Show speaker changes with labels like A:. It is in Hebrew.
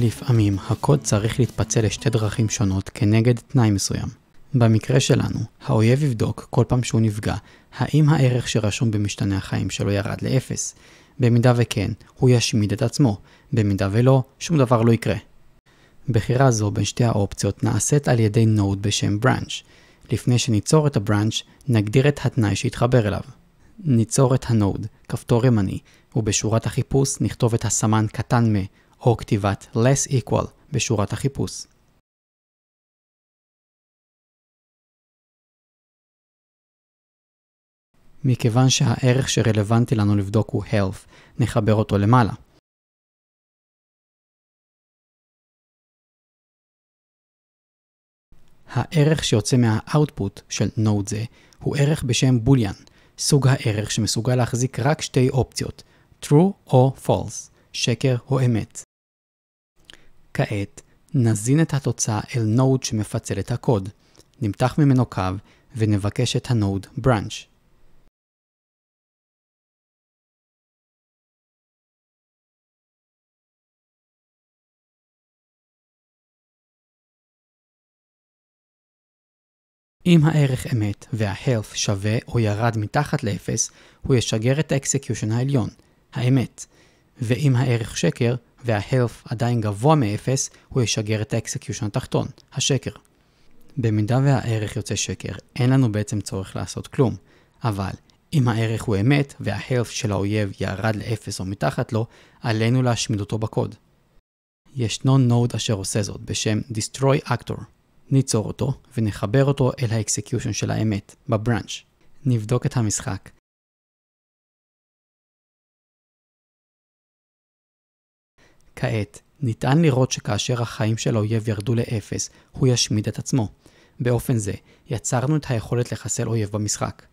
A: לפעמים הקוד צריך להתפצל לשתי דרכים שונות כנגד תנאי מסוים. במקרה שלנו, האויב יבדוק כל פעם שהוא נפגע, האם הערך שרשום במשתנה החיים שלו ירד לאפס. במידה וכן, הוא ישמיד את עצמו. במידה ולא, שום דבר לא יקרה. בחירה זו בין שתי האופציות נעשית על ידי נוד בשם branch. לפני שניצור את הבראנץ', נגדיר את התנאי שהתחבר אליו. ניצור את הנוד, כפתור ימני, ובשורת החיפוש נכתוב את הסמן קטן או כתיבת less equal בשורת החיפוש. מכיוון שהערך שרלוונטי לנו לבדוק הוא health, נחבר אותו למעלה. הערך שיוצא מהאוטפוט של נוד זה הוא ערך בשם בוליאן, סוג הערך שמסוגל להחזיק רק שתי אופציות, true או false, שקר או אמת. כעת נזין את התוצאה אל נוד שמפצל את הקוד, נמתח ממנו קו ונבקש את הנוד branch. אם הערך אמת וה-health שווה או ירד מתחת לאפס, הוא ישגר את האקסקיושן העליון, האמת. ואם הערך שקר וה-health עדיין גבוה מאפס, הוא ישגר את האקסקיושן התחתון, השקר. במידה והערך יוצא שקר, אין לנו בעצם צורך לעשות כלום. אבל אם הערך הוא אמת וה-health של האויב ירד לאפס או מתחת לו, עלינו להשמיד אותו בקוד. ישנו נוד אשר עושה זאת בשם destroy actor. ניצור אותו ונחבר אותו אל האקסקיושן של האמת, בברנץ'. נבדוק את המשחק. כעת, ניתן לראות שכאשר החיים של האויב ירדו לאפס, הוא ישמיד את עצמו. באופן זה, יצרנו את היכולת לחסל אויב במשחק.